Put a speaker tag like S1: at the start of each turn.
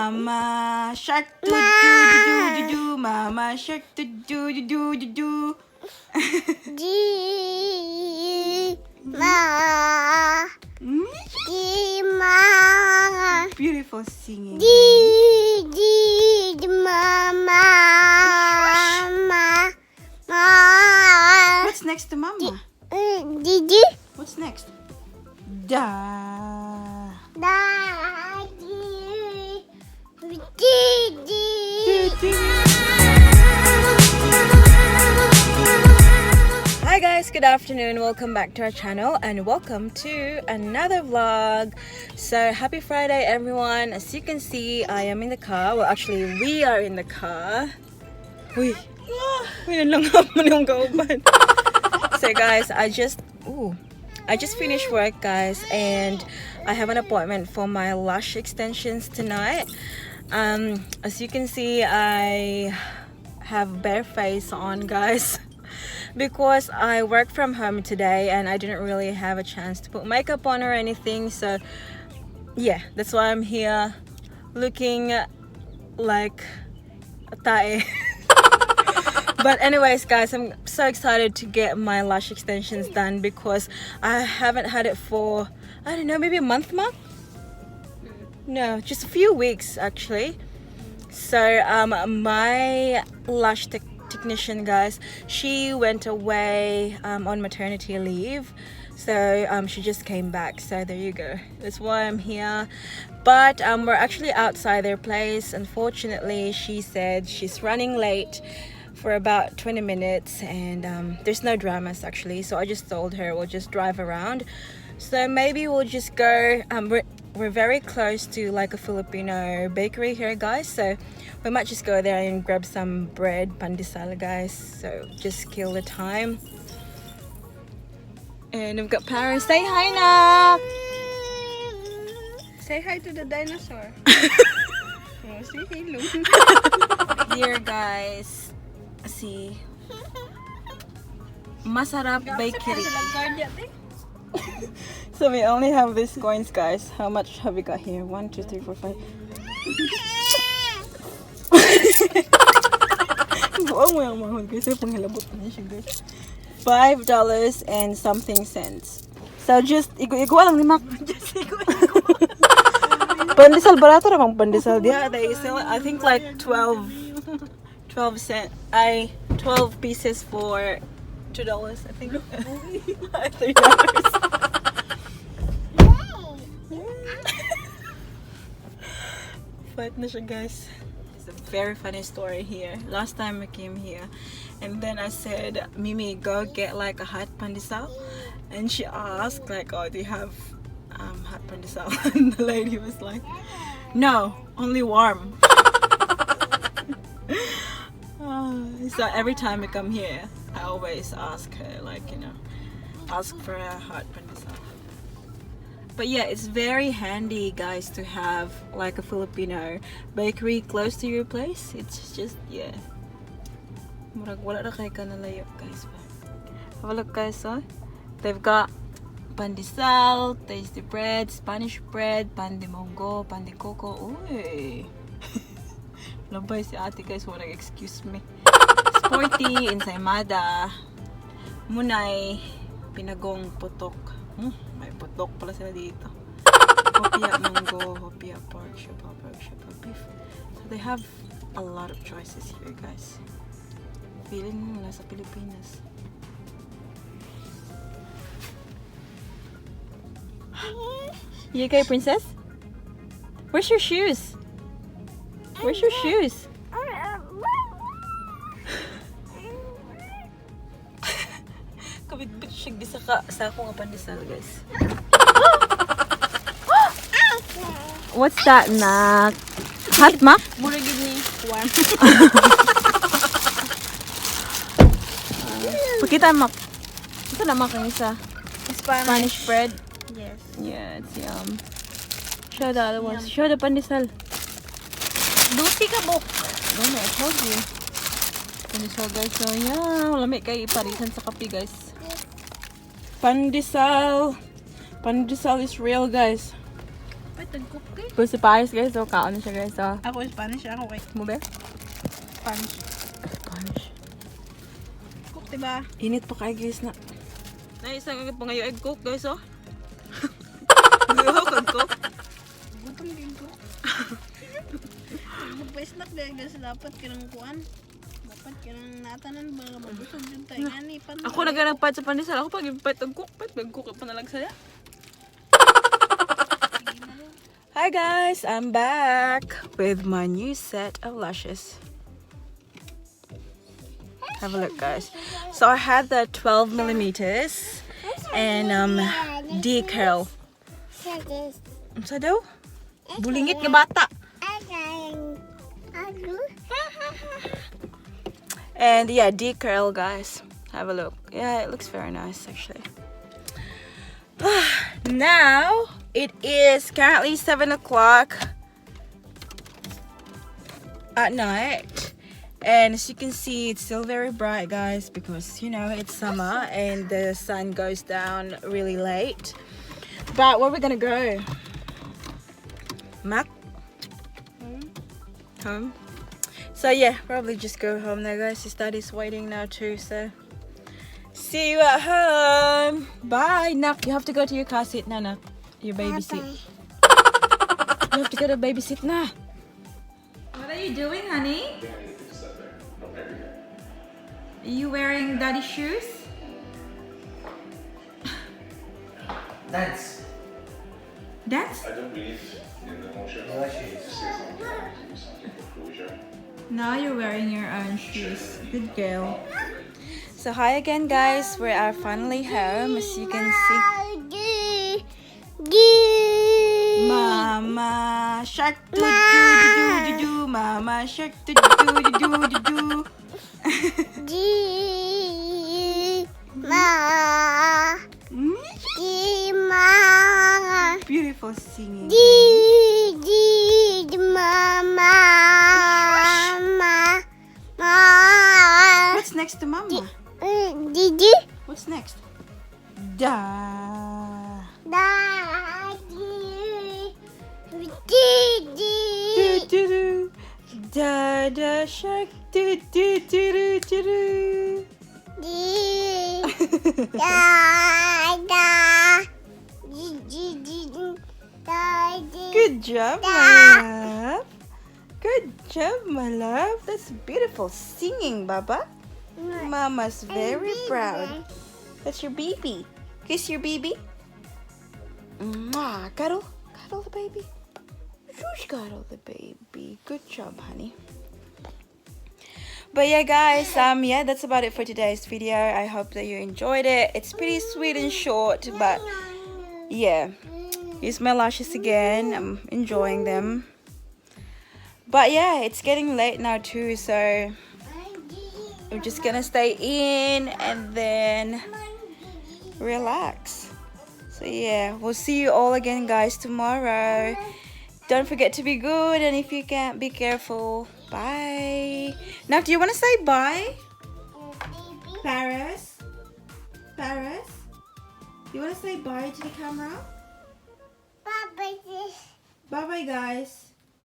S1: Mama shark do do do do do do. Mama shark do do do do do do. Beautiful singing. What's next to Mama? What's next? Da. Hi guys, good afternoon. Welcome back to our channel and welcome to another vlog. So happy Friday everyone. As you can see, I am in the car. Well, actually we are in the car. Uy. So guys, I just finished work guys, and I have an appointment for my lash extensions tonight. As you can see, I have bare face on guys because I work from home today and I didn't really have a chance to put makeup on or anything. So yeah, that's why I'm here looking like a tae. But anyways guys, I'm so excited to get my lash extensions done because I haven't had it for, I don't know, maybe a month? No, just a few weeks actually. So my lash technician guys, she went away on maternity leave. So she just came back, so there you go. That's why I'm here. But we're actually outside their place. Unfortunately, she said she's running late for about 20 minutes and there's no dramas actually, so I just told her we'll just drive around. So maybe we'll just go, we're very close to like a Filipino bakery here guys, so we might just go there and grab some bread, pandesal guys, so just kill the time. And we've got Paris. Say hi na!
S2: Say hi to the dinosaur. Oh, say hello.
S1: Dear guys, see, Masarap Bakery. So we only have these coins guys. How much have we got here? 1, 2, 3, 4, 5. $5 and something cents. So just igwa lang ni Mac. Pandesal barato ra bang pandesal dia. They sell I think like 12 pieces for $2 I think. $3. Fight na siya guys. It's a very funny story here. Last time I came here and then I said, Mimi, go get like a hot pandesal, and she asked like, oh, do you have hot pandesal? And the lady was like, no, only warm. So every time I come here, I always ask her, like, you know, ask for a hot pandesal. But yeah, it's very handy guys to have like a Filipino bakery close to your place. It's just, yeah, wala na kayo kanalayo guys. Have a look guys, oh. They've got pandesal, tasty bread, Spanish bread, pan de mongo, pan de coco. Uy. Labay si ate guys, wala, excuse me. Sporty, ensaymada, munay, pinagong putok. May putok pala sila dito. Hopia mango, hopia pork, shapa beef. So they have a lot of choices here guys. Feeling mo nasa Pilipinas. You okay, princess? Where's your shoes? Where's your shoes? Kabit-bit siya sa akong pandesal guys. What's that, nak? Hot Mac?
S2: Mura give me one.
S1: Pakita Mac. Ito na Mac ang isa.
S2: Spanish
S1: bread.
S2: Yes.
S1: Yeah, it's yum. Show the other ones. Show the pandesal.
S2: Duty ka bok.
S1: No, I told you. Pandesal guys. So yeah, lamig kay parisan sa kape guys. Pandesal. Pandesal is real guys.
S2: tag-cook eh.
S1: Pero si Paris guys, so kaon siya guys. So,
S2: Ako Spanish, ako kay
S1: mo ba?
S2: Spanish.
S1: Spanish.
S2: Cook, diba?
S1: Init pa kayo guys na. Naisang agad pa ngayon egg cook guys oh. Gusto ko cook.
S2: Gutom din ko. Magpa-snack dahil kasi dapat kinang kuan. Dapat kinang natanan ba nga mabusog yung tayo nga ni.
S1: Ako nagpad sa pandesal. Ako pag ipad ang cook. Mag-cook pa na lang saya. Hi guys, I'm back with my new set of lashes. Have a look guys. So I had the 12 millimeters and D-curl. Sa daw? Bulingit ka bata. And yeah, D-curl guys. Have a look. Yeah, it looks very nice actually. Now it is currently 7 o'clock at night, and as you can see, it's still very bright guys, because you know it's summer and the sun goes down really late. But where are we gonna go? Mac? Home. So yeah, probably just go home now guys. His daddy's waiting now too, so see you at home. Bye. Nak, you have to go to your car seat now, Nak. Your baby seat. You have to go to baby seat now. What are you doing, honey? Are you wearing daddy's shoes?
S3: Dance.
S1: Dance?
S4: I don't believe in the notion of closure.
S1: Now you're wearing your own shoes. Good girl. So hi again guys, we are finally home, as you can see. Mama shark do do do do do, Mama shark do do do do do do. Beautiful singing. What's next to Mama? What's next? Da. Do, do, do. Da da shark do do do do do do. Good job, my love. Good job, my love. That's beautiful singing, Baba. Mama's very proud. That's your baby. Kiss your baby. Mwah. Cuddle. Cuddle the baby. Shush, cuddle the baby. Good job, honey. But yeah, guys, yeah, that's about it for today's video. I hope that you enjoyed it. It's pretty sweet and short, but yeah. Use my lashes again. I'm enjoying them. But yeah, it's getting late now too, so we're just gonna stay in and then relax. So yeah, we'll see you all again guys tomorrow. Don't forget to be good, and if you can't, be careful. Bye. Now, do you want to say bye? Paris? Paris? You want to say bye to the camera? Bye bye guys.